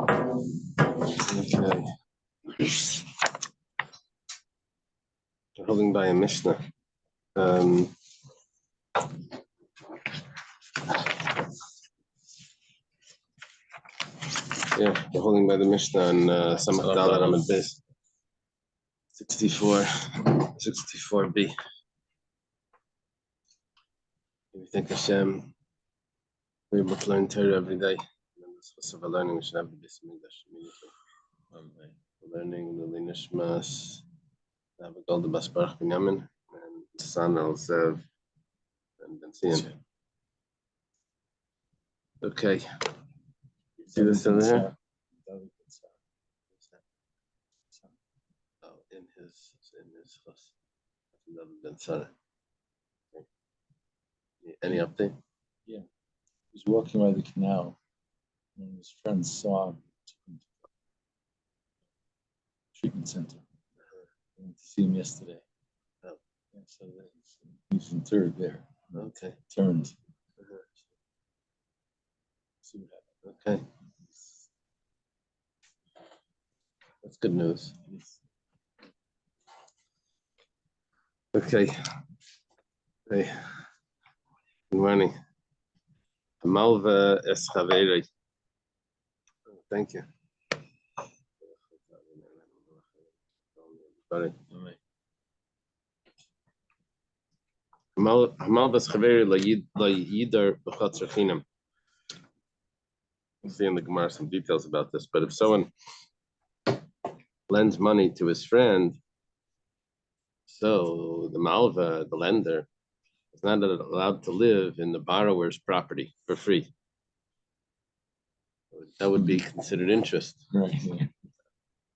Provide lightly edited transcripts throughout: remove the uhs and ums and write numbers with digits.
Okay. We're holding by a Mishnah. Yeah, we're holding by the Mishnah and Samach Dalet Amud Beis 64b. We thank Hashem. We're able to learn Torah every day. And the source of our learning, we should have the Beis Hamikdash immediately. We're learning the Linishmas, Abigol the Bas Baruch Binyamin, and San Al Zev, and Ben Zion. Okay. See this over here? Oh, in his chus. Ben Sarah. Any update? Yeah. He was walking by the canal and his friends saw him, took him to the treatment center. I went to see him yesterday. Oh. Yeah, so he's interred there. Okay. Turned. See what happened. Okay. That's good news. Okay. Hey. Good morning. Malva Eschaveri. Thank you. Sorry. Malva Eschaveri la yidar b'chatzer chinam. We'll see in the Gemara some details about this, but if someone lends money to his friend, so the Malva, the lender, is not allowed to live in the borrower's property for free. That would be considered interest. Right.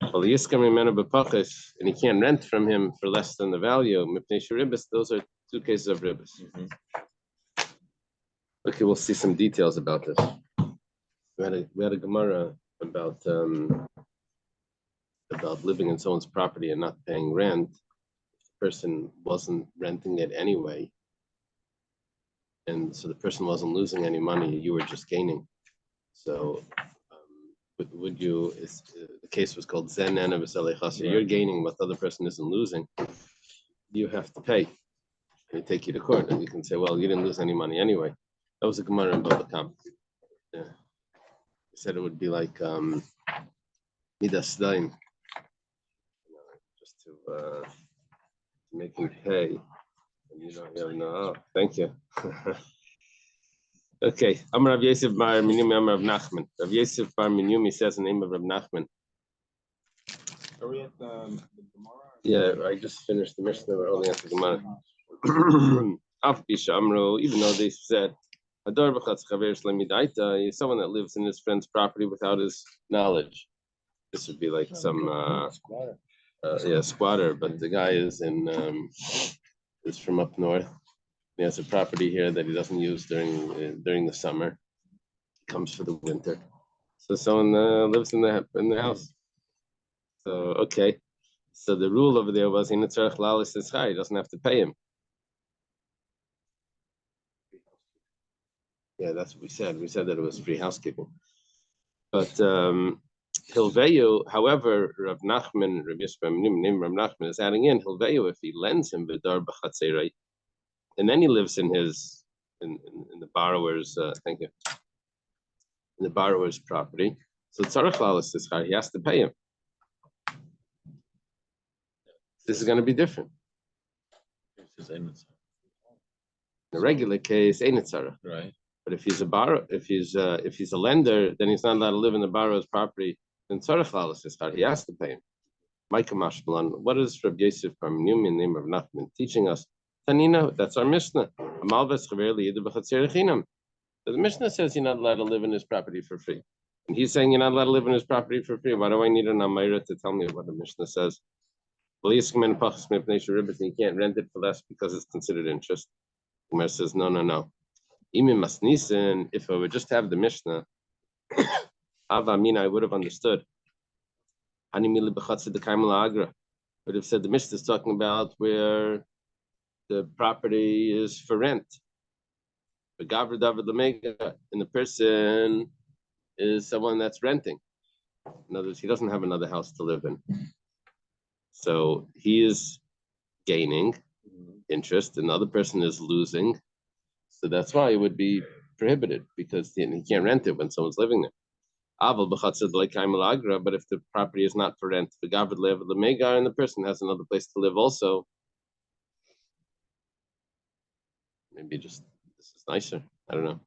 Well, and he can't rent from him for less than the value. Those are two cases of ribbis. Okay, we'll see some details about this. We had a Gemara about living in someone's property and not paying rent. If the person wasn't renting it anyway, and so the person wasn't losing any money, you were just gaining. So would you, the case was called Zen and you're gaining what the other person isn't losing, you have to pay. They take you to court and you can say, well, you didn't lose any money anyway. That was a Gemara in Baba Kam. Yeah. He said it would be like Midas Dain, just to make him pay. And you have no, oh, thank you. Okay, Amar Rav Yosef Bar Minumi Amar Rav Nachman. Rav Yosef Bar Minumi says the name of Rav Nachman. Are we at the Gemara? Yeah, I just finished the Mishnah. We're holding at the Gemara. Even though they said is someone that lives in his friend's property without his knowledge. This would be like some squatter, but the guy is from up north. He has a property here that he doesn't use during the summer. He comes for the winter. So someone lives in the house. So okay. So the rule over there was he doesn't have to pay him. Yeah, that's what we said. We said that it was free housekeeping. But Hilveyu, however, Rav Nachman, Rav Nachman is adding in Hilveyu if he lends him Vidar b'chatzerei, and then he lives in his in the borrower's in the borrower's property. So tzarich lalas tischar, he has to pay him. This is going to be different. In the regular case, ain't tzarich. Right. But if he's if he's a lender, then he's not allowed to live in the borrower's property. Then tzarich lalas tischar, he has to pay him. Micah Mashmalan, what is Rav Yosef from Newman, name of Nachman, teaching us? Tanina, that's our Mishnah. The Mishnah says you're not allowed to live in his property for free. And he's saying you're not allowed to live in his property for free. Why do I need an Amayra to tell me what the Mishnah says? You can't rent it for less because it's considered interest. Umar says, no. If I would just have the Mishnah, I would have understood. Would have said the Mishnah is talking about where the property is for rent. And the person is someone that's renting. In other words, he doesn't have another house to live in. So he is gaining interest, and the other person is losing. So that's why it would be prohibited, because he can't rent it when someone's living there. But if the property is not for rent, the Gavad Lev the Megar, and the person has another place to live also, maybe just this is nicer. I don't know.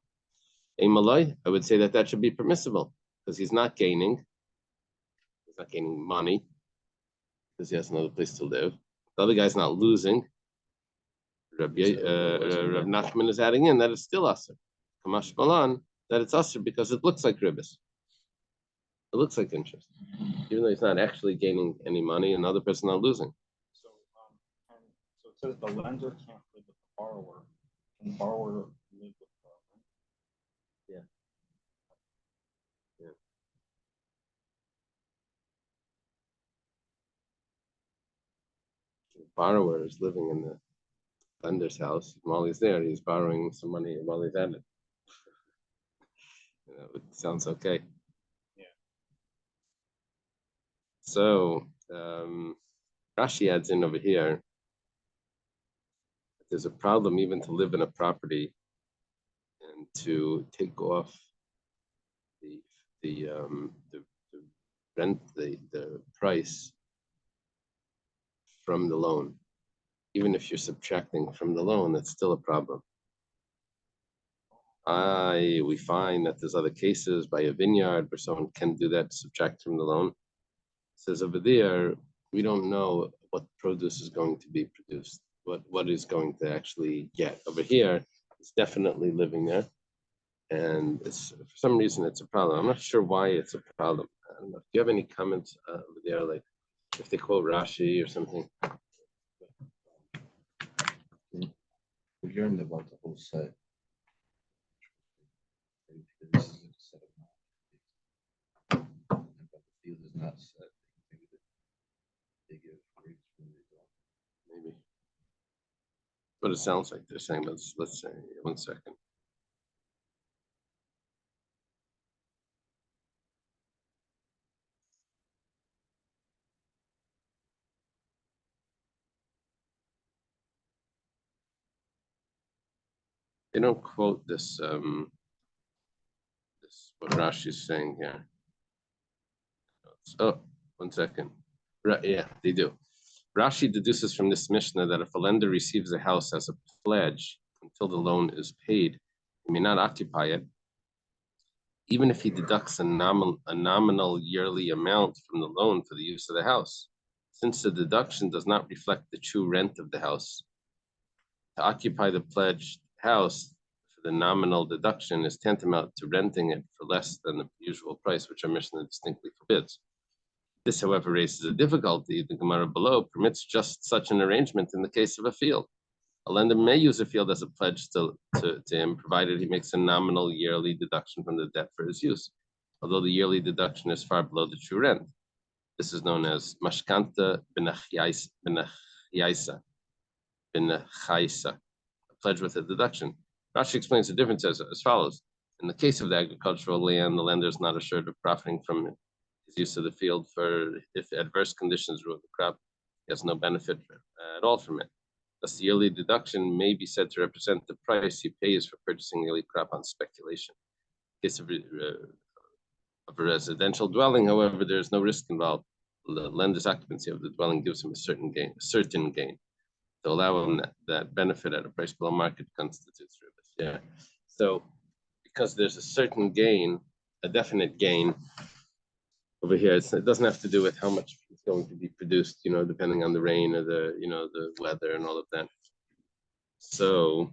I would say that should be permissible, because he's not gaining. He's not gaining money because he has another place to live. The other guy's not losing. Rav Nachman is adding in that it's still asr. Kamash Malan, that it's asr because it looks like ribbis. It looks like interest, even though he's not actually gaining any money, and the other person not losing. So, so it says the lender can't live with the borrower. Can the borrower live with the lender? Yeah. The borrower is living in the lender's house. While he's there, he's borrowing some money while he's at it. It sounds okay. Yeah. So Rashi adds in over here, there's a problem even to live in a property and to take off the rent, the price from the loan. Even if you're subtracting from the loan, that's still a problem. We find that there's other cases by a vineyard where someone can do that, subtract from the loan. It says over there, we don't know what produce is going to be produced, what is going to actually get. Over here, it's definitely living there. And it's, for some reason, it's a problem. I'm not sure why it's a problem. I don't know. Do you have any comments over there, like if they quote Rashi or something? We learned about the whole set. This is a set of but the field is not set. Maybe they give rates when they don't. Maybe. But it sounds like they're saying, let's say, 1 second. They don't quote this, this what Rashi is saying here. Oh, 1 second. Right, yeah, they do. Rashi deduces from this Mishnah that if a lender receives a house as a pledge until the loan is paid, he may not occupy it, even if he deducts a nominal yearly amount from the loan for the use of the house. Since the deduction does not reflect the true rent of the house, to occupy the pledged house for the nominal deduction is tantamount to renting it for less than the usual price, which our Mishnah distinctly forbids. This, however, raises a difficulty. The Gemara below permits just such an arrangement in the case of a field. A lender may use a field as a pledge to him, provided he makes a nominal yearly deduction from the debt for his use, although the yearly deduction is far below the true rent. This is known as mashkanta b'nechaisa, a pledge with a deduction. Rashi explains the difference as follows. In the case of the agricultural land, the lender is not assured of profiting from his use of the field, for if adverse conditions ruin the crop, he has no benefit at all from it. Thus, the yearly deduction may be said to represent the price he pays for purchasing yearly crop on speculation. In case of a residential dwelling, however, there is no risk involved. The lender's occupancy of the dwelling gives him a certain gain. To allow him that benefit at a price below market constitutes ribbis. Yeah. So, because there's a certain gain, a definite gain over here, it doesn't have to do with how much is going to be produced, depending on the rain or the weather and all of that. So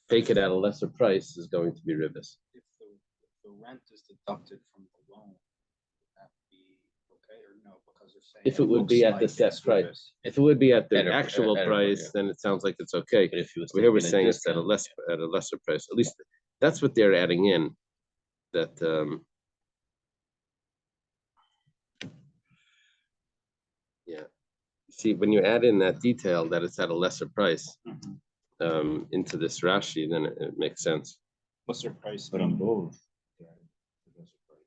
take it at a lesser price is going to be ribbis. If the rent is deducted from the loan, would that be okay or no? Because they're saying if it would be at the set price. If it would be at the actual price, then it sounds like it's okay. But if you here we're saying it's at a lesser price. At least that's what they're adding in. That yeah. See, when you add in that detail that it's at a lesser price into this Rashi, then it makes sense. What's their price? But on both, yeah, that's the price.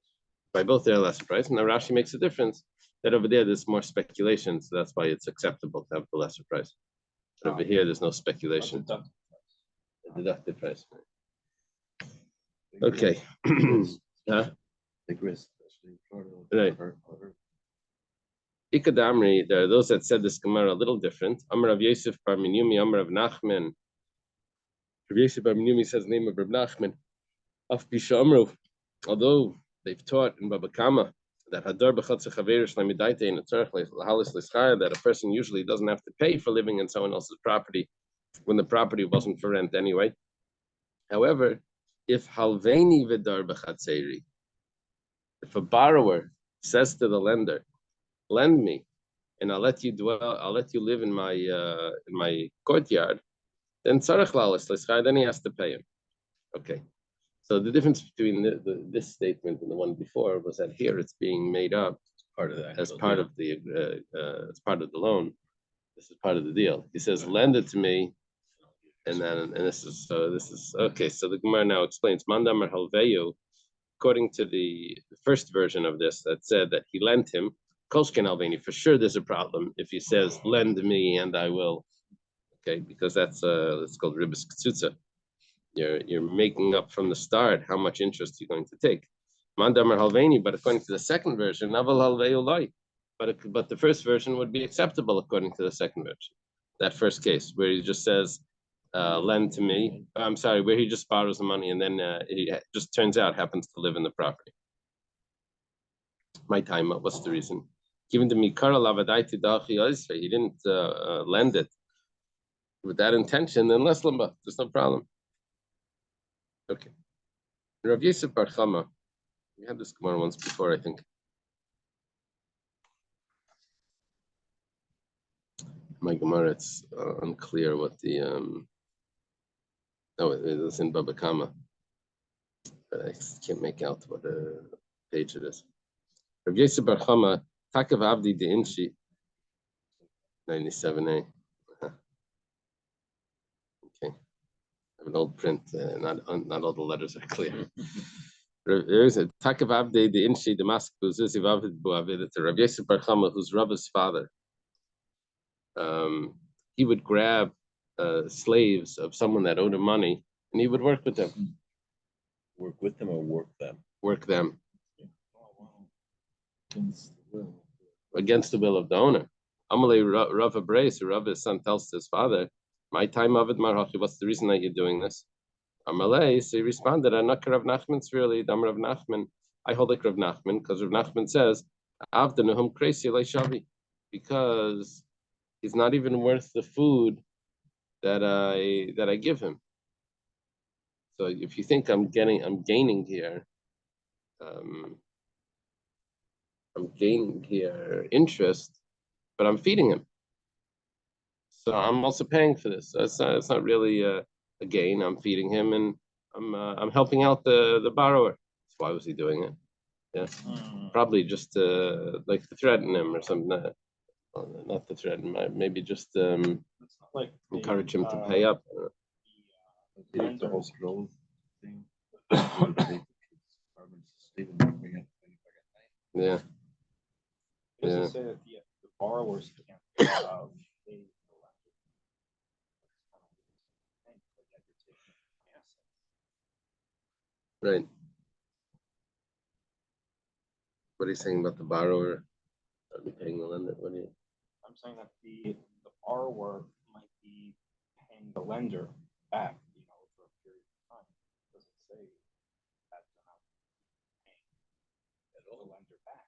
By both they're a lesser price. And now Rashi makes a difference that over there there's more speculation, so that's why it's acceptable to have the lesser price. But over here there's no speculation. Deductive price. Okay. Huh? Big risk, especially in Florida. Right. Ikadamri, there are those that said this Gemara a little different. Amar of Yosef bar Minyumi, Amar of Nachman. Rav Yosef bar Minyumi says the name of Rav Nachman. Af Bisha Amru, although they've taught in Baba Kama that Hadar b'chatz chaverish lamidaite in a tzarech lahalis l'schaya, that a person usually doesn't have to pay for living in someone else's property when the property wasn't for rent anyway. However, if halveni v'dar b'chatzeri, if a borrower says to the lender, lend me, and I'll let you live in my courtyard, then tzarech lahalis l'schaya, then he has to pay him. Okay. So the difference between this statement and the one before was that here it's being made up as part of the loan. This is part of the deal. He says, "Lend it to me," and this is okay. So the Gemara now explains Mandamar Halveyu, according to the first version of this that said that he lent him Kolshkin Alveni. For sure, there's a problem if he says, "Lend me and I will," okay, because that's called Ribis Ktsutza. You're making up from the start how much interest you're going to take. Mandamar Halveni, but according to the second version, Naval Halveyu Loi. But the first version would be acceptable according to the second version. That first case where he just says, lend to me. I'm sorry, where he just borrows the money and then he just turns out happens to live in the property. My time, what's the reason? Given to me, he didn't lend it with that intention, then less lamba, there's no problem. Okay. Rav Yosef bar Chama, we had this Gemara once before, I think. My Gemara, it's unclear what the no, it was in Baba Kama, but I can't make out what page it is. Rav Yosef bar Chama, Takav Avdi de Inchi, 97a. Okay. I have an old print, not all the letters are clear. There is a Takav Avdi de Inchi Damascus, Zivavid Buavid, it's a Rav Yosef bar Chama, who's Rav's father. He would grab slaves of someone that owed him money, and he would work with them. Work with them or work them? Work them. Against the will of the owner. Amalei Rav Abray, so Rav's son tells to his father, "My time of it, Marhachi, what's the reason that you're doing this?" Amalei, so he responded, "Anak Rav Nachman Tzvirli, Dam Rav Nachman. I hold like Rav Nachman, because Rav Nachman says, Avdanuhum Kresi Shavi, because he's not even worth the food that I give him. So if you think I'm gaining here, I'm gaining here interest, but I'm feeding him. So I'm also paying for this. So it's not really a gain. I'm feeding him, and I'm helping out the borrower. So why was he doing it? Yeah, probably just like to threaten him or something. Not to threaten, maybe just encourage him to pay up. The whole scroll thing. Yeah. Yeah. Say that the borrowers can't pay out. Right. What are you saying about the borrower paying the lender? What do you? I'm saying that the borrower might be paying the lender back, for a period of time. It doesn't say that they're not paying the lender back.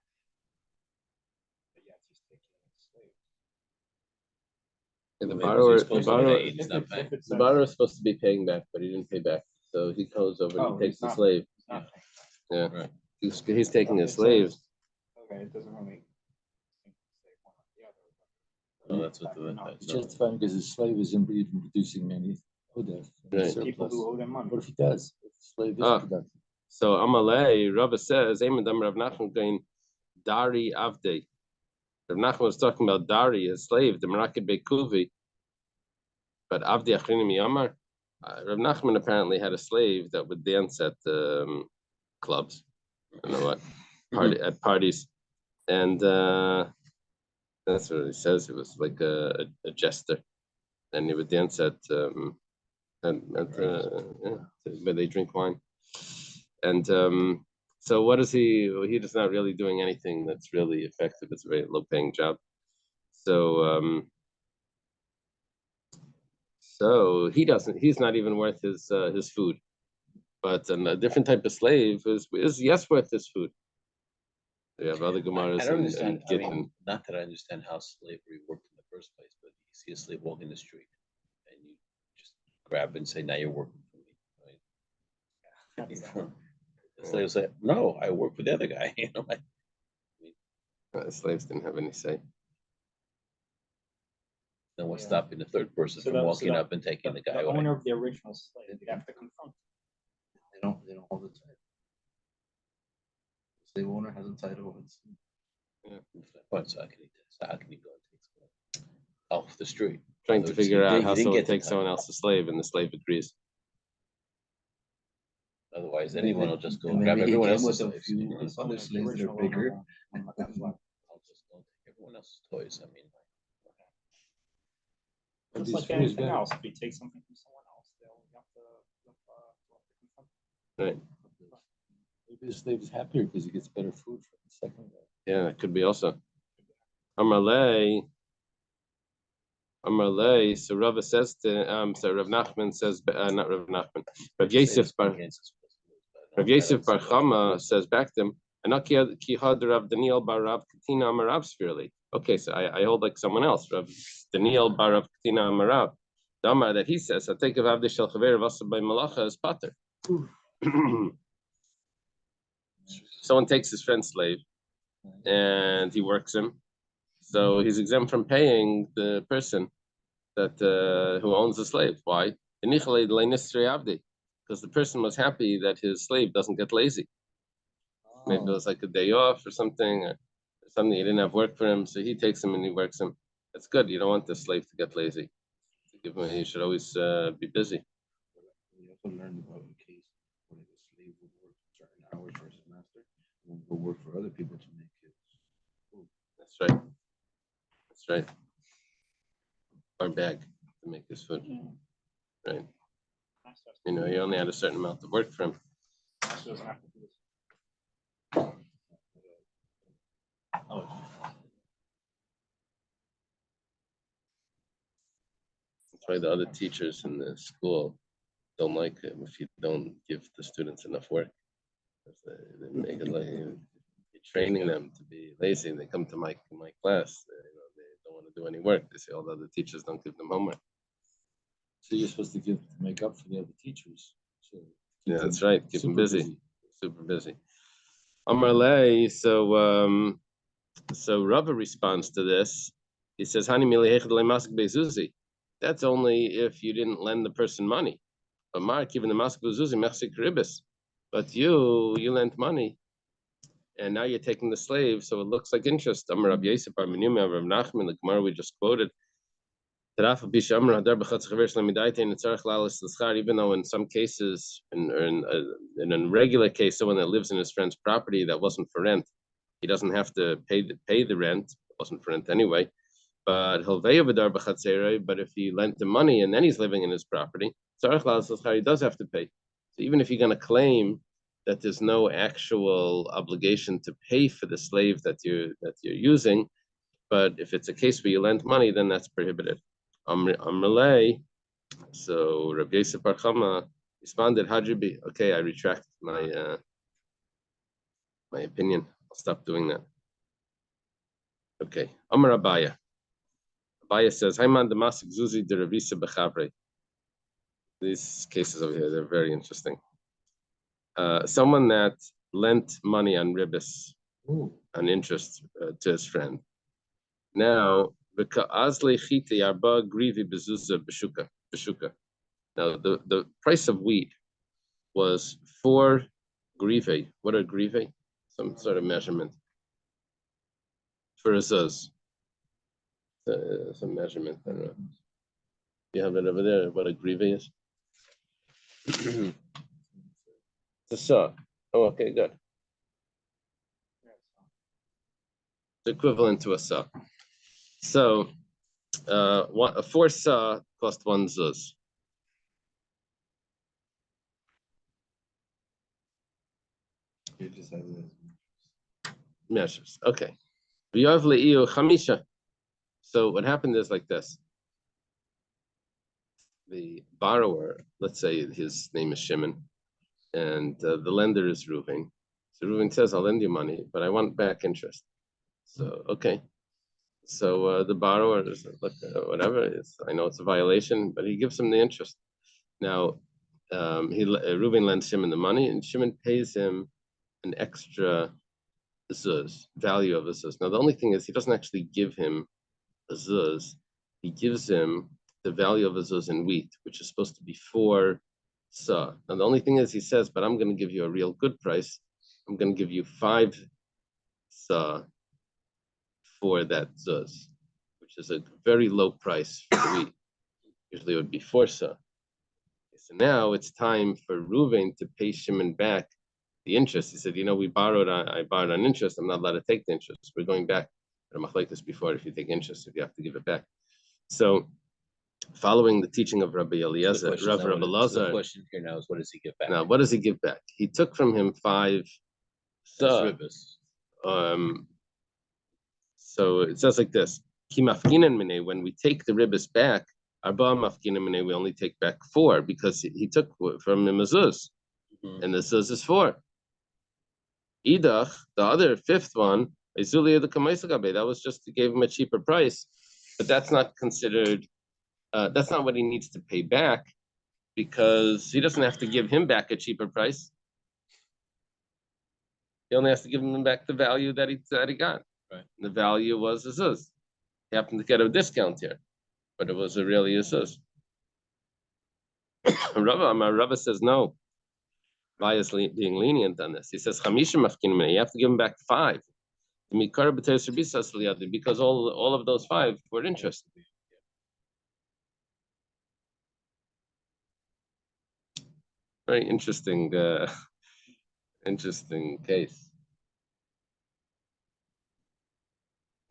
But yet he's taking a slave. And the borrower is supposed to be paying back, but he didn't pay back. So he goes over and he takes the slave. Yeah. Right. He's taking a slave. Okay, it doesn't really. Oh, that's what the it's just fine because the slave isn't even producing any odor. Right. People who owe them money. What if he does? If the slave is productive? So Amalei, Rabba says, Emadam Rav Nachman going Dari Avde. Rav Nachman was talking about Dari, a slave, the Merakid Bekuvi. But Avdi Achrinim Yamar, Rav Nachman apparently had a slave that would dance at clubs. I don't know what. at parties, and that's what he says. It was like a jester, and he would dance at where they drink wine. And so what is he? Well, he is not really doing anything that's really effective. It's a very low-paying job. So so he's not even worth his food. But a different type of slave is yes worth his food. You have other Gemaras I don't understand. and I mean, Gittin. not that I understand how slavery worked in the first place, but you see a slave walking the street and you just grab and say, now you're working for me. Right? The slave will say, no, I work for the other guy. You know, Slaves didn't have any say. no one's stopping the third person from walking up and taking the guy The away. owner of the original slave, you'd have to confront. They don't hold the title. The slave owner has a title. So how can he go and take someone off the street? Trying to figure out how He didn't someone get the takes someone title. else's slave, and the slave agrees. Otherwise, anyone will just go And and grab maybe he everyone came else's with a slaves. few You know? other slaves that are Original bigger. owner won't let that fly. I'll just go take everyone else's toys. I mean, Just these like toys anything better? else, if you take something from someone else, you have to confront. Right. Maybe the slave is happier because he gets better food from the second guy. Yeah, it could be also. Amarle. So Rava says to so Rav Nachman says not Rav Nachman. Rav Yosef Bar Chama says back to him. Rav Daniel bar Rav Katina Amarav spherely. Okay, so I hold like someone else. Rav Daniel bar Rav Katina Amarav. Damar that he says, I take of Avdi Shel Chaver Vasa by Malacha as pater. Someone takes his friend's slave and he works him, so he's exempt from paying the person that who owns the slave. Why? Because the person was happy that his slave doesn't get lazy. Maybe it was like a day off or something, or something he didn't have work for him, so he takes him and he works him. That's good. You don't want the slave to get lazy. He should always be busy. We also learned about a case where the slave would work certain hours for his master and would go work for other people to make his food. That's right. That's right. Or bag to make his food. Right. You know, he only had a certain amount of work for him. Doesn't have to do this. That's why the other teachers in the school don't like it if you don't give the students enough work. They make it like you're training them to be lazy. They come to my class. They don't want to do any work. They say all the other teachers don't give them homework. So you're supposed to make up for the other teachers. So Yeah, that's right. Keep them busy. Super busy. Amarle, so Rava responds to this. He says, Hani milihech mask bezuzi. That's only if you didn't lend the person money. But Mark, even the mask bezuzi, mechsik ribis. But you lent money, and now you're taking the slave, so it looks like interest. Amar Rabbi Yosef Bar Menumah, Rav Nachman, the Gemara we just quoted. Even though in some cases, in a regular case, someone that lives in his friend's property that wasn't for rent, he doesn't have to pay the rent. It wasn't for rent anyway. But if he lent the money and then he's living in his property, he does have to pay. So even if you're going to claim that there's no actual obligation to pay for the slave that you're using, but if it's a case where you lend money, then that's prohibited. Amrlay, so Rabbi Yosef Bar Chama responded, Hajibi, okay, I retract my opinion. I'll stop doing that. Okay. Amar Abaya. Abaya says, Hayman Damasik Zuzi de Ravisa Bechavre. These cases over here, they're very interesting. Someone that lent money on ribis, on interest to his friend. Now, now the price of wheat was 4 grive. What are grive? Some sort of measurement for a zuz. Some measurement. I don't know. You have it over there. What a grive is? It's a saw. Oh, okay, good. equivalent to a sa. So, a 4 sa cost 1 zuz. You just have it as Measures. Okay. V'yav le'iyu chamisha. So what happened is like this. The borrower, let's say his name is Shimon, and the lender is Reuven. So Reuven says, I'll lend you money, but I want back interest. So, okay. So the borrower is, look, whatever, I know it's a violation, but he gives him the interest. Now, Reuven lends Shimon the money, and Shimon pays him an extra zuz, value of a zuz. Now, the only thing is he doesn't actually give him a zuz. He gives him the value of a zuz in wheat, which is supposed to be 4 sa. Now, the only thing is he says, but I'm going to give you a real good price. I'm going to give you 5 sa for that zuz, which is a very low price for wheat. Usually it would be 4 sa. So now it's time for Reuven to pay Shimon back the interest. He said, I borrowed on interest. I'm not allowed to take the interest. We're going back. I'm like this before. If you take interest, if you have to give it back. So, following the teaching of Rabbi Eliezer, Rabbi Elazar. The question here now is, what does he give back? Now, what does he give back? He took from him 5 sa. So it says like this: Ki mafkinan minei. When we take the ribbis back, arba mafkinan minei, we only take back 4 because he took from him a zuz, and the zuz is 4. Idach, the other 5th one, that was just to give him a cheaper price, but that's not considered. That's not what he needs to pay back, because he doesn't have to give him back a cheaper price. He only has to give him back the value that he got. Right. The value was a zuz. He happened to get a discount here, but it was really a zuz. Rava says no. Why is being lenient on this? He says you have to give him back 5. Because all of those 5 were interest. Very interesting, interesting case.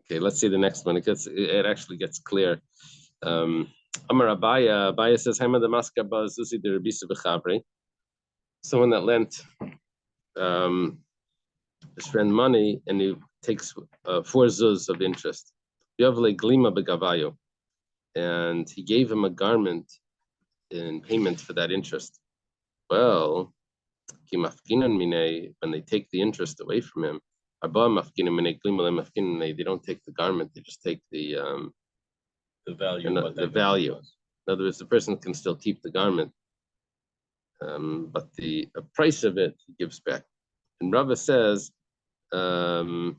Okay, let's see the next one. It actually gets clear. Amar Abaya says, someone that lent his friend money, and he takes 4 zuz of interest. And he gave him a garment in payment for that interest. Well, when they take the interest away from him, they don't take the garment, they just take the value. The value. In other words, the person can still keep the garment, but the price of it he gives back. And Rava says, no,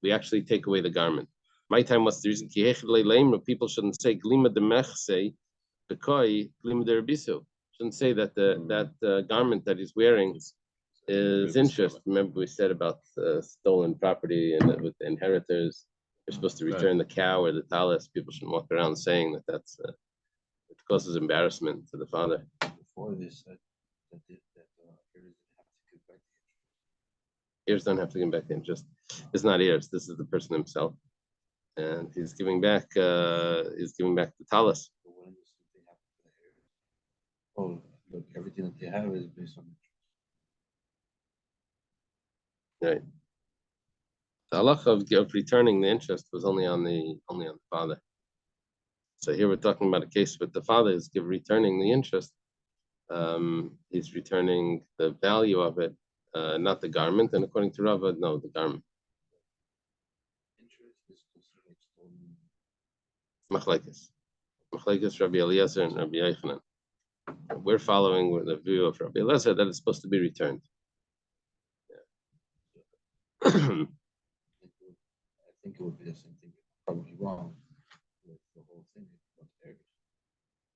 we actually take away the garment. My time was the reason people shouldn't say glima de mechse bekoi glima de rebisu. Shouldn't say that that garment that he's wearing is interest. Remember we said about stolen property and with the inheritors, they're supposed to return the cow or the talis. People shouldn't walk around saying that it causes embarrassment to the father. Before they said that heirs don't have to give back the interest. It's not heirs. This is the person himself, and he's giving back. He's giving back the talis. when does something happen to the heirs? Oh, look, everything that they have is based on Right. The halacha of returning the interest was only on the father. So here we're talking about a case with the father is returning the interest. He's returning the value of it, not the garment. And according to Rava, no, the garment. interest is considered stolen. Machlekes Rabbi Eliezer and Rabbi Yochanan. We're following with the view of Rabbi Eliezer that it's supposed to be returned. I think it would be the same thing, probably wrong with the whole thing.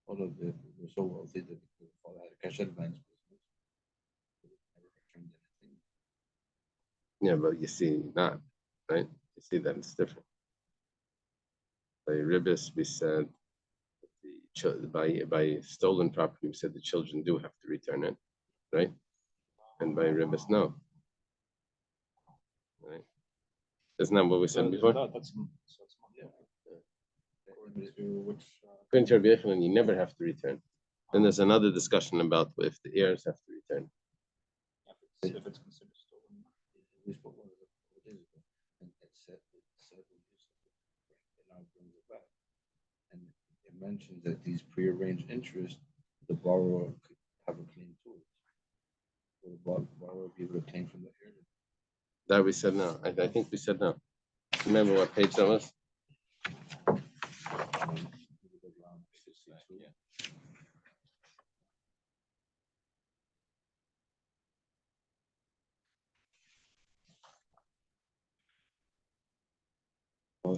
All of them were so wealthy that the father had a cash advance business. Never returned anything. Yeah, but you see, not right. You see that it's different. By ribis, we said by stolen property, we said the children do have to return it, right? And by ribis, no. Right. Isn't that what we said before? That's money. According to which, According to Rabbi Yochanan, you never have to return. Then there's another discussion about if the heirs have to return. if it's considered stolen. We spoke about it a couple of days ago, and it said it now brings it back. And it mentions that these prearranged interests, the borrower could have a claim to it. Will the borrower be able to claim from the heir? That we said no. I think we said no. Remember what page that was?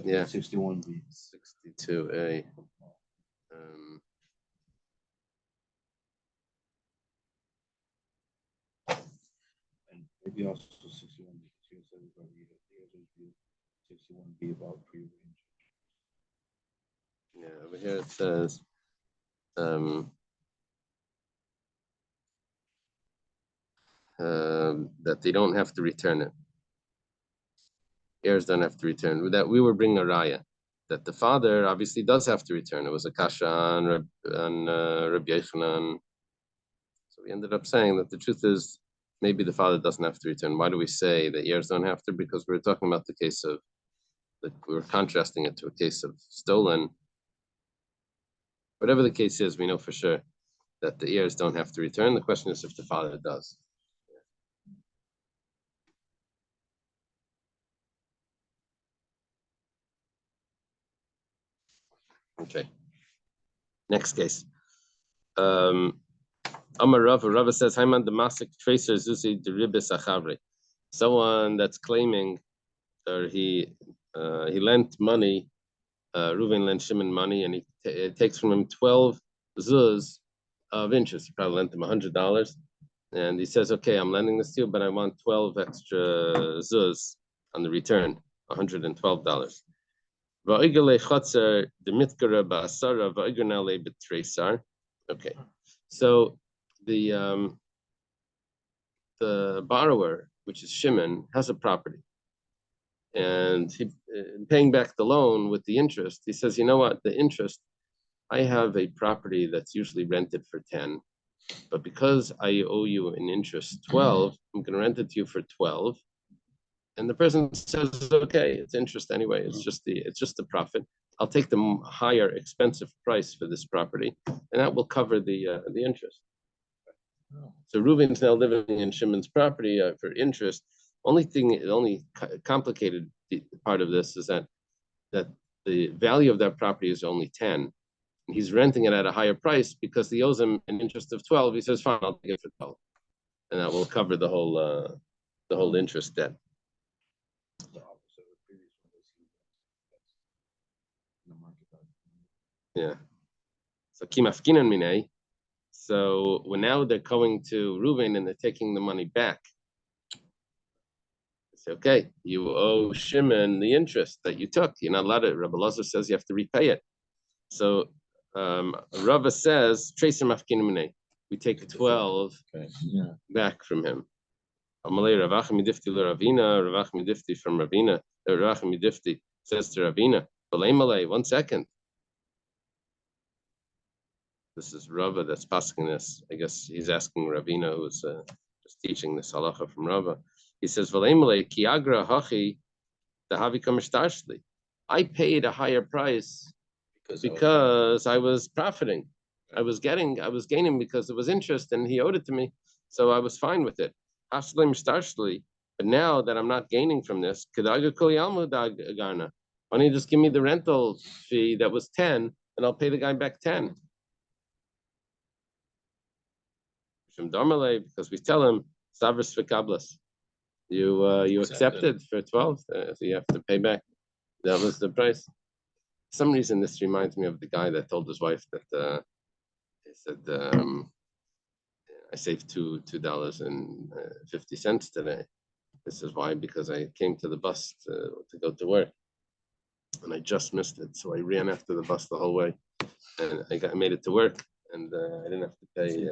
Yeah. 61B. 62A. And maybe also 61B. 61B about prearranged. Yeah, over here it says that they don't have to return it. Heirs don't have to return. That we were bringing a raya that the father obviously does have to return. It was a kasha on Rabbi Yochanan. So we ended up saying that the truth is maybe the father doesn't have to return. Why do we say the heirs don't have to? Because we were talking about the case of that we were contrasting it to a case of stolen. Whatever the case is, we know for sure that the heirs don't have to return. The question is if the father does. Okay. Next case. Amar Rava says, Haiman Damasik Tracer Zuzi Deribis Achavri. Someone that's claiming or he lent money, Reuven lent Shimon money, and it takes from him 12 zuz of interest. He probably lent him $100. And he says, okay, I'm lending this to you, but I want 12 extra zuz on the return, $112. Okay, so the borrower, which is Shimon, has a property, and he paying back the loan with the interest. He says, you know what, the interest, I have a property that's usually rented for 10, but because I owe you an interest 12, I'm going to rent it to you for 12. And the person says, okay, it's interest anyway. It's just the profit. I'll take the higher expensive price for this property, and that will cover the interest. So Reuven's now living in Shimon's property for interest. Only complicated part of this is that the value of that property is only 10. And he's renting it at a higher price because he owes him an interest of 12. He says, fine, I'll take it for 12. And that will cover the whole interest debt. Yeah. So kimafkinan minay. So when now they're going to Reuven and they're taking the money back. They say, okay, you owe Shimon the interest that you took. You're not allowed to. Rabbi Lazar says you have to repay it. So Rava says, Tracer mafkinan minay. We take 12 back from him. Amalei Ravach midifti l'Ravina, Ravach midifti from Ravina. Ravach midifti says to Ravina, Balei Malay, 1 second. This is Rava that's passing this. I guess he's asking Ravina, who's just teaching this halacha from Rava. He says, "V'leimale kiagra hachi dahavi kamishtarshli." I paid a higher price because I was profiting. I was gaining because it was interest, and he owed it to me, so I was fine with it. But now that I'm not gaining from this, why don't you just give me the rental fee that was 10, and I'll pay the guy back 10? Because we tell him Savris for Kablas. You accepted for 12, so you have to pay back. That was the price. For some reason, this reminds me of the guy that told his wife that he said, I saved $2.50 today. This is why, because I came to the bus to go to work, and I just missed it, so I ran after the bus the whole way, and I made it to work. And I didn't have to pay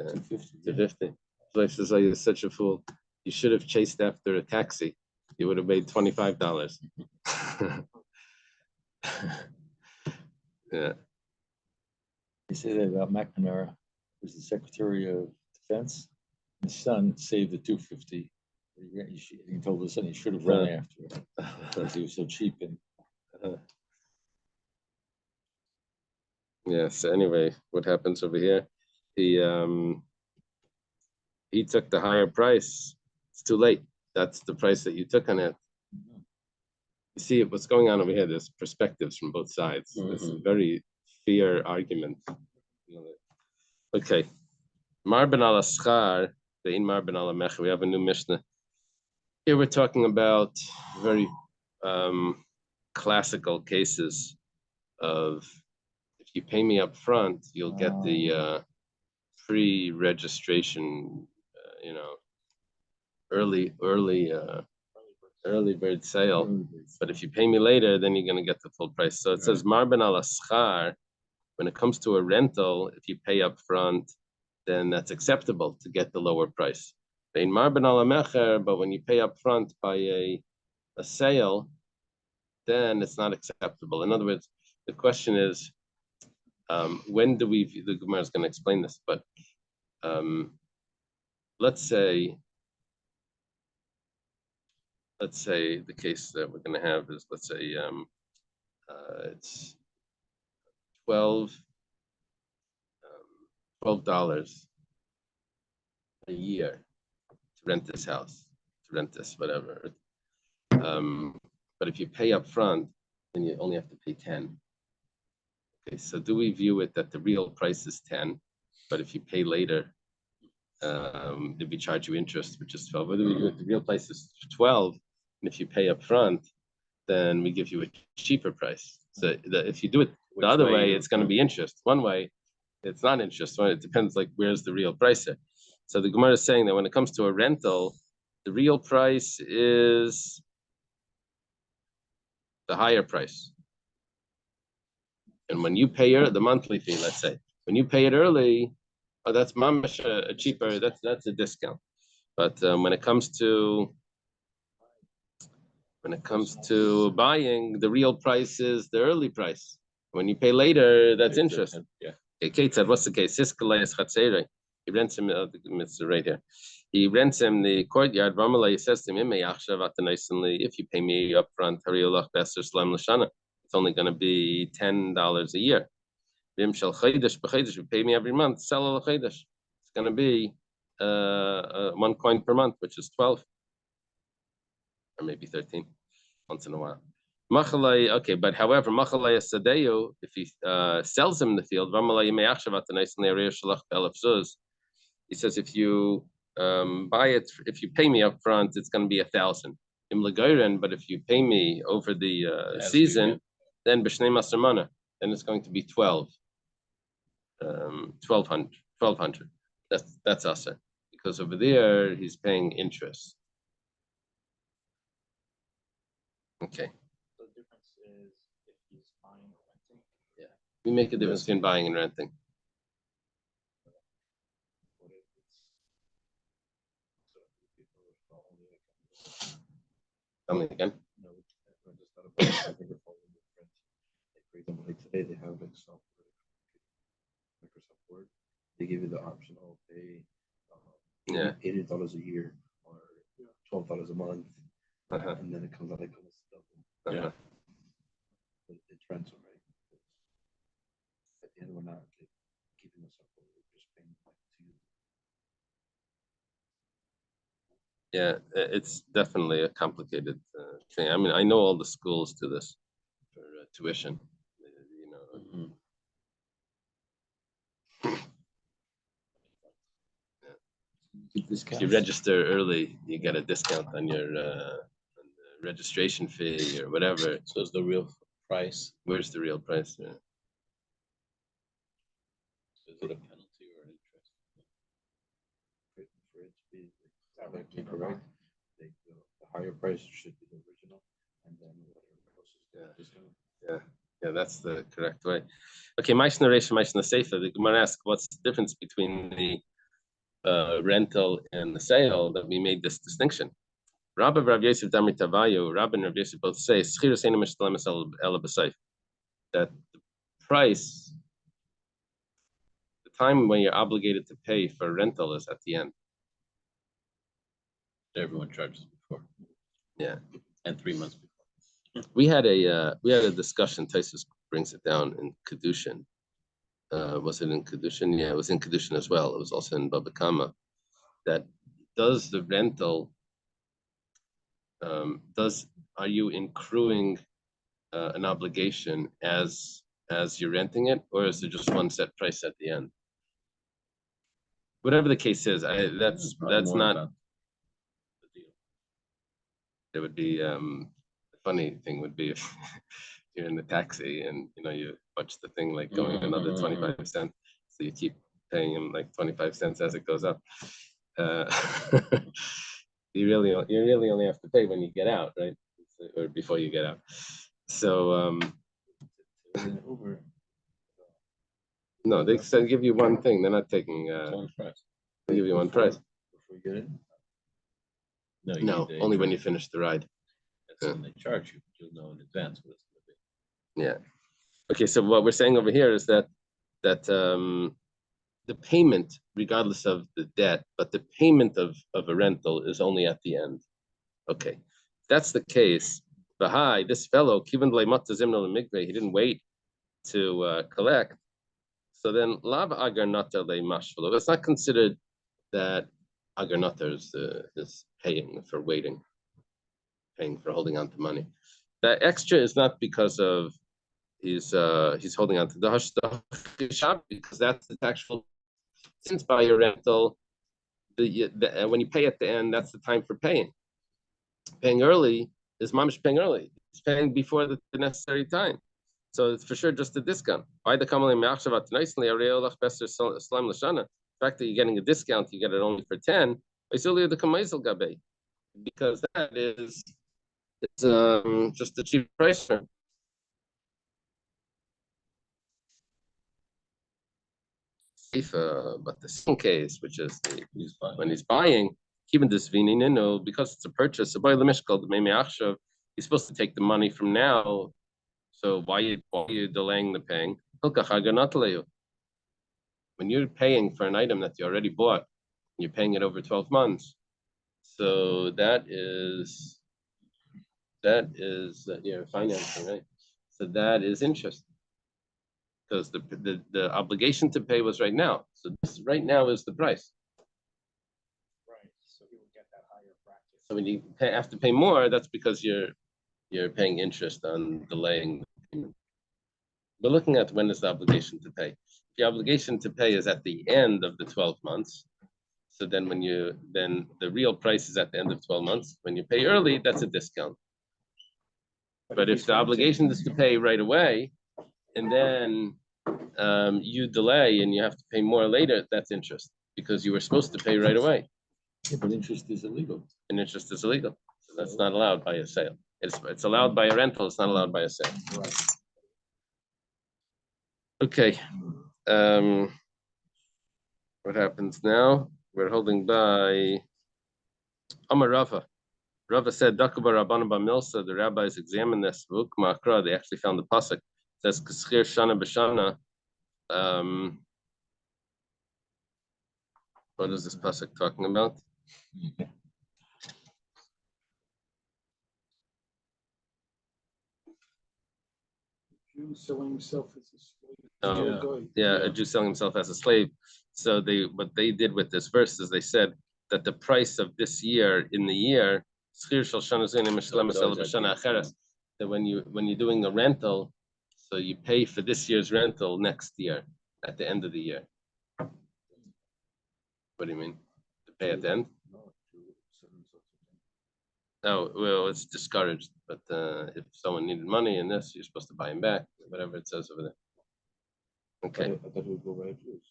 $2.50. So I says, "You're such a fool. You should have chased after a taxi. You would have made $25." Yeah. They say that about McNamara, who's the Secretary of Defense. His son saved the 250. He told his son he should have run after it because he was so cheap. And Yeah. So anyway, what happens over here? He took the higher price. It's too late. That's the price that you took on it. You see what's going on over here. There's perspectives from both sides. It's a very fair argument. Okay. Marben al Aschar, the in Marben al Mech. We have a new Mishnah. Here we're talking about very classical cases of if you pay me up front, you'll get the pre-registration, early bird sale. But if you pay me later, then you're going to get the full price. So it says Marben al Aschar. When it comes to a rental, if you pay up front, then that's acceptable to get the lower price. In Marben al Mecher, but when you pay up front by a sale, then it's not acceptable. In other words, the question is, when do we? The Gemara is going to explain this, but let's say the case that we're going to have is, let's say it's $12 a year to rent this house, to rent this whatever. But if you pay up front, then you only have to pay 10. Okay, so do we view it that the real price is 10, but if you pay later, then we charge you interest, which is 12. Whether we view it the real price is 12, and if you pay up front, then we give you a cheaper price. So if you do it the other way, it's going to be interest. One way, it's not interest. It depends, like, where's the real price there. So the Gemara is saying that when it comes to a rental, the real price is the higher price. And when you pay the monthly fee, let's say, when you pay it early, that's mamash a cheaper, that's a discount. But when it comes to buying, the real price is the early price. When you pay later, that's interest. Yeah. Okay, Kate said, what's the case? He rents him it's right here. He rents him the courtyard. He says to him, if you pay me up front, it's only going to be $10 a year. If you pay me every month, it's going to be 1 coin per month, which is 12 or maybe 13 once in a while. Okay, but however, if he sells him the field, he says if you buy it, if you pay me up front, it's going to be 1,000. But if you pay me over the season, then then it's going to be 1,200. That's asa, because over there he's paying interest. Okay. The difference is if he's buying or renting. Yeah, we make a difference between buying and renting. Tell me again. No, I just thought about it. I think it's all different. Like, for example, like today they have like software, Microsoft Word. They give you the option of pay $80 a year or $12 a month, and then it comes out like almost double. Yeah. It's rental, right? At the end, we're not like, keeping us up. We're just paying like to you. Yeah, it's definitely a complicated thing. I mean, I know all the schools do this for tuition. If you register early, you get a discount on your registration fee or whatever. So is the real price? Where's the real price? Yeah. Is it a penalty or an interest? For it to be exactly correct, the higher price should be the original, and then whatever else is the discount. Yeah, that's the correct way. Okay, Maishna Reish, Maishna Seifa. The Gemara asks, what's the difference between the rental and the sale, that we made this distinction? Rabbi Rav Yosef Damri Tavayu, Rabbi and Rav Yosef both say that the price, the time when you're obligated to pay for rental is at the end. Everyone charges before. Yeah. And 3 months before. We had a discussion. Taisus brings it down in Kedushin. Was it in Kedushin? Yeah, it was in Kedushin as well. It was also in Baba Kama. That does the rental, are you accruing an obligation as you're renting it, or is there just one set price at the end? Whatever the case is, that's not. It would be the funny thing would be if you're in the taxi and you watch the thing like going another 25 cents, so you keep paying him like 25 cents as it goes up. You really only have to pay when you get out, right? Or before you get out. So no, they said give you one thing. They're not taking. They give you one price. Before you get in? No, only when you finish the ride. That's when they charge you. You'll know in advance what it's going to be. Yeah. Okay, so what we're saying over here is that the payment, regardless of the debt, but the payment of a rental is only at the end. Okay, if that's the case. Bahai, this fellow, he didn't wait to collect. So then, lav agarnata le mashvalo. It's not considered that agarnata is paying for waiting, paying for holding on to money. That extra is not because of he's holding on to the hush shop, because that's the actual. Since by your rental, when you pay at the end, that's the time for paying. Paying early is mamish paying early. It's paying before the necessary time. So it's for sure just a discount. The fact that you're getting a discount, you get it only for 10, because that is just a cheap price. But the second case, which is when he's buying, even this vinino, because it's a purchase, he's supposed to take the money from now. So why are you delaying the paying? When you're paying for an item that you already bought, you're paying it over 12 months. So that is financing, right? So that is interest. Because the obligation to pay was right now. So this right now is the price. Right. So he would get that higher bracket. So when you have to pay more, that's because you're paying interest on delaying. We're looking at when is the obligation to pay. The obligation to pay is at the end of the 12 months. So then then the real price is at the end of 12 months. When you pay early, that's a discount. But if the obligation is to pay right away, and then you delay and you have to pay more later, that's interest, because you were supposed to pay right away. Yeah, but interest is illegal. And interest is illegal. So that's not allowed by a sale. It's allowed by a rental, it's not allowed by a sale. Right. Okay. What happens now? We're holding by Amar Rava. Rava said, Dakuba Rabbanu Bamilsa, the rabbis examined this. They actually found the pasuk. It says, K'schir Shana B'Shana. What is this pasuk talking about? Jew selling himself as a slave. A Jew selling himself as a slave. So what they did with this verse is they said that the price of this year in the year, that when you're doing a rental, so you pay for this year's rental next year at the end of the year. What do you mean? To pay at the end? Oh, well, it's discouraged. But if someone needed money in this, you're supposed to buy him back, whatever it says over there. Okay. I thought it would go right through.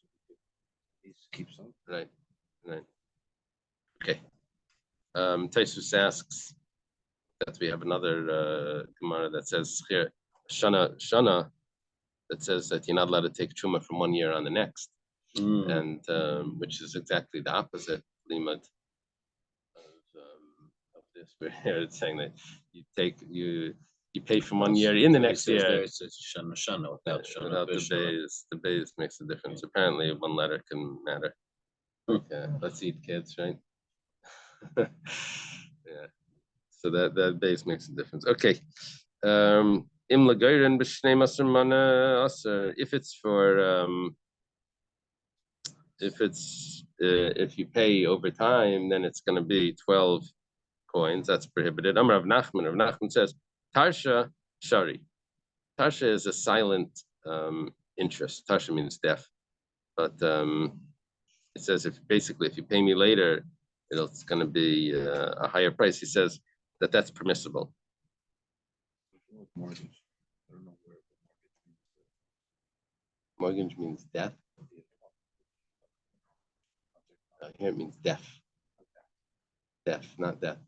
He keeps on. Right. Okay. Taisus asks that we have another Gemara that says here, Shana, that says that you're not allowed to take Truma from one year on the next. And which is exactly the opposite limud of Yes, but here it's saying that you pay for 1 year in the next year. There it's shana shana without shana Without the bishara. base, the base makes a difference. Apparently, one letter can matter. Okay, let's eat, kids, right? Yeah. So that base makes a difference. Okay. Im lagayren b'shnei masr mana aser. If it's for if you pay over time, then it's going to be 12 coins. That's prohibited. Rav Nachman. Rav Nachman says tarsha shari. Tarsha is a silent interest. Tarsha means deaf, but it says if you pay me later, it's going to be a higher price. He says that's permissible. Mortgage. I don't know where Mortgage means death. Here it means deaf. Deaf, not death.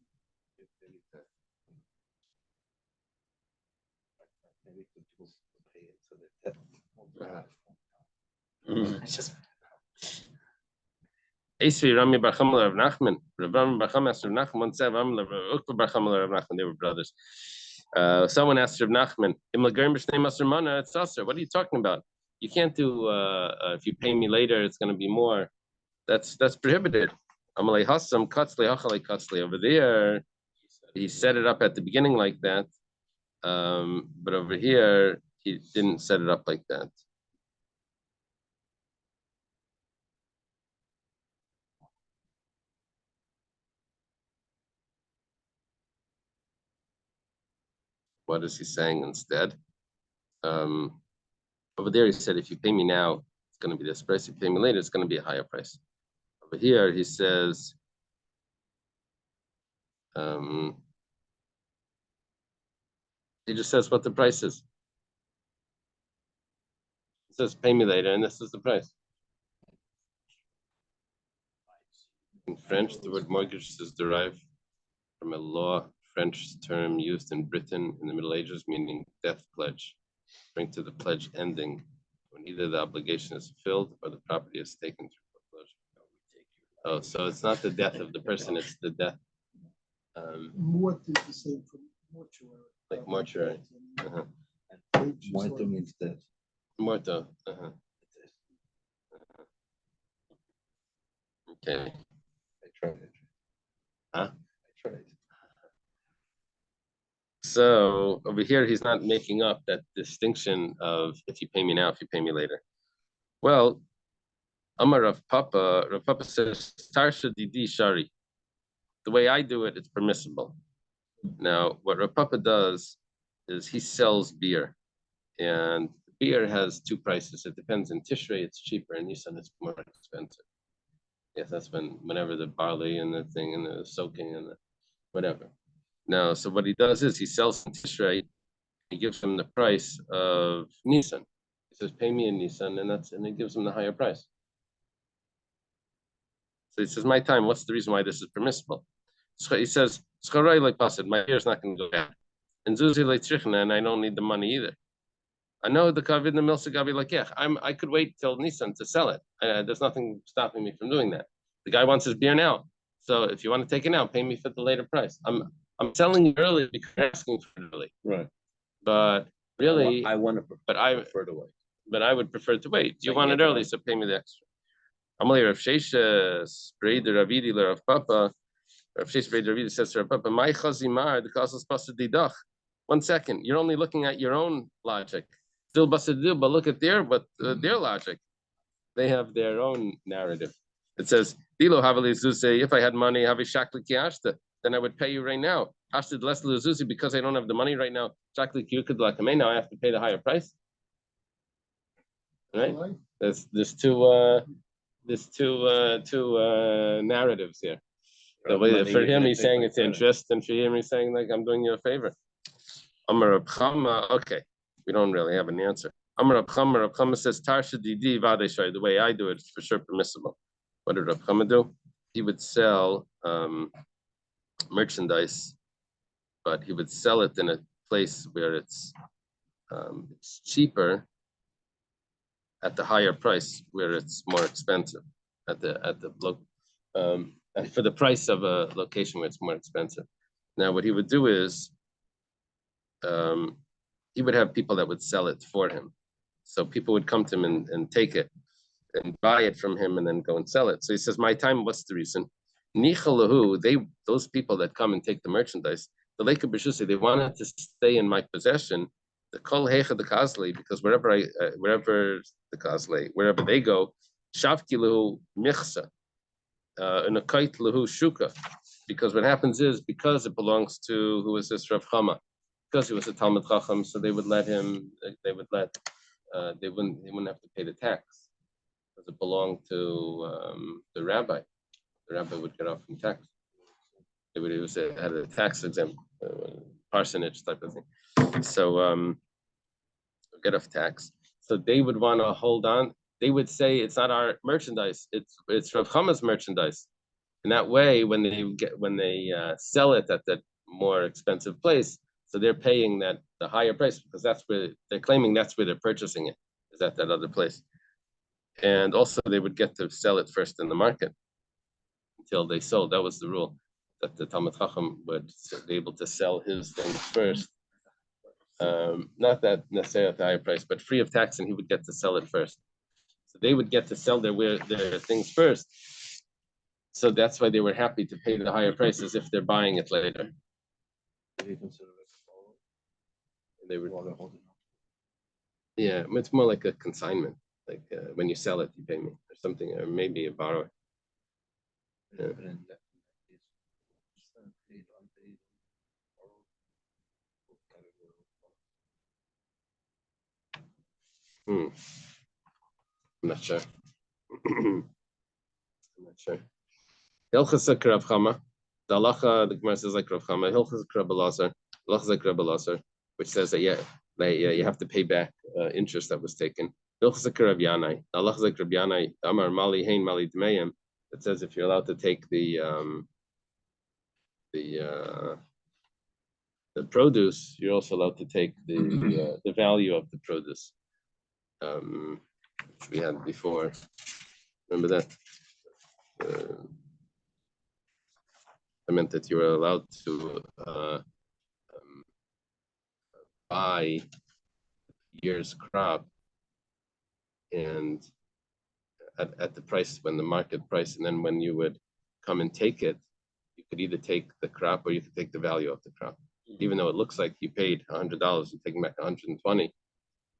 maybe people pay it so that It's just Esri Rami Bar Chama Rav Nachman. Rami Bar Chama asked Rav Nachman once said, Ukva Bar Chama Rav Nachman, they were brothers. Someone asked Rav Nachman, what are you talking about? You can't do, if you pay me later, it's going to be more. That's prohibited. Over there, he set it up at the beginning like that. But over here, he didn't set it up like that. What is he saying instead? Over there, he said, if you pay me now, it's going to be this price. If you pay me later, it's going to be a higher price. Over here, he says, he just says what the price is. He says, pay me later, and this is the price. In French, the word mortgage is derived from a French term used in Britain in the Middle Ages, meaning death pledge, referring to the pledge ending when either the obligation is fulfilled or the property is taken through foreclosure. Oh, so it's not the death of the person, it's the death. Mort is the same for mortuary. Like mortuary. Muerto means dead. Muerto. Okay. I tried. Huh? I tried. So over here, he's not making up that distinction of if you pay me now, if you pay me later. Well, Amar Rav Papa says, Tarsha Didi Shari. The way I do it, it's permissible. Now, what Rav Papa does is he sells beer. And beer has two prices. It depends. In Tishrei, it's cheaper. In Nisan, it's more expensive. Yes, that's whenever the barley and the thing and the soaking and the whatever. Now, so what he does is he sells in Tishrei. He gives him the price of Nisan. He says, "Pay me in Nisan," and he gives him the higher price. So he says, "My time. What's the reason why this is permissible?" So he says, "Scharai like pasid. My beer is not going to go bad, and Zuzi like trichna, and I don't need the money either." I know the Kavid and the Milsa Gabi like, yeah, I could wait till Nissan to sell it. There's nothing stopping me from doing that. The guy wants his beer now. So if you want to take it now, pay me for the later price. I'm selling you early because you're asking for it early. right. But really, I want to prefer to wait. But I would prefer to wait. You So want you it get early, so pay me the extra. Amalei Rav Shesha sprayed the Ravidi Rav Papa. Rav Shesha sprayed the Ravidi says to Rav Papa, "My chazimar the causes pasad didach." 1 second, you're only looking at your own logic. Still basadu, but look at their logic. They have their own narrative. It says, "Dilo havali zuzi. If I had money, have a shakli kiashta, then I would pay you right now. Hashted less zuzi because I don't have the money right now. Shakli kiyukad lakame. Now I have to pay the higher price." Right? There's two narratives here. The way for him, he's saying it's interest, and for him, he's saying like I'm doing you a favor. Amar Abchama, okay, we don't really have an answer. Amar Abchama says Tarsha Didi Vadeshai. The way I do it is for sure permissible. What did Abchama do? He would sell merchandise, but he would sell it in a place where it's cheaper at the higher price, where it's more expensive for the price of a location where it's more expensive. Now, what he would do is, he would have people that would sell it for him. So people would come to him and take it and buy it from him and then go and sell it. So he says, my time, what's the reason? Those people that come and take the merchandise, the Lake of B'Shusi, they wanted to stay in my possession, the Kol Hecha the Kazli, because wherever they go, Shavki Lahu Michsa, and a Kait Lahu Shuka. Because what happens is, because it belongs to, who is this, Rav Chama, because he was a Talmud Chacham, so they would let him, he wouldn't have to pay the tax, because it belonged to the rabbi. The rabbi would get off from tax. It had a tax exempt, parsonage type of thing. So get off tax. So they would want to hold on. They would say it's not our merchandise. It's Rav Chama's merchandise. And that way, when they sell it at that more expensive place, so they're paying the higher price, because that's where they're claiming that's where they're purchasing it, is at that other place. And also they would get to sell it first in the market until they sold. That was the rule, that the Talmud Chacham would be able to sell his things first. Not that necessarily at the higher price, but free of tax, and he would get to sell it first. So they would get to sell their things first. So that's why they were happy to pay the higher prices if they're buying it later. They would, yeah, it's more like a consignment. Like when you sell it, you pay me or something, or maybe a borrower. Yeah. I'm not sure. I'm not sure. Hilchas Rav Chama. The halacha, the Gemara says like Rav Chama. Hilchas Rav Elazar. Hilchas Rav Elazar, which says that you have to pay back interest that was taken. Hilchas Rav Yanai. Hilchas Rav Yanai. Amar Mali Hein Mali Dmeim. It says if you're allowed to take the produce, you're also allowed to take the value of the produce, which we had before. Remember that? I meant that you were allowed to buy a year's crop and at the price, when the market price, and then when you would come and take it, you could either take the crop or you could take the value of the crop. Even though it looks like you paid $100, you're taking back 120,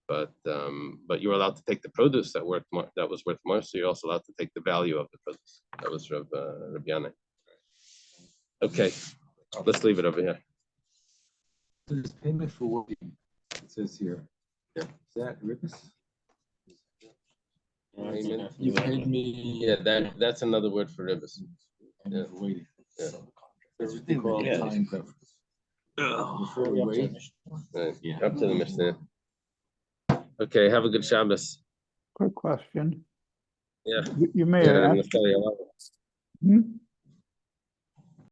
but you're allowed to take the produce that was worth more. So you're also allowed to take the value of the produce. That was Rav Yanai. Okay, let's leave it over here. There's payment for working, it says here. Yeah. Is that Ribbis? Payment. You paid me. Yeah, that's another word for ribbis. Yeah. Waiting. Yeah. That's what they call time preference. Before we wait. Right. Yeah. Up to the Mishnah. Okay, have a good Shabbos. Quick question. Yeah. You may Yeah, have I'm gonna asked. tell you a lot. Hmm?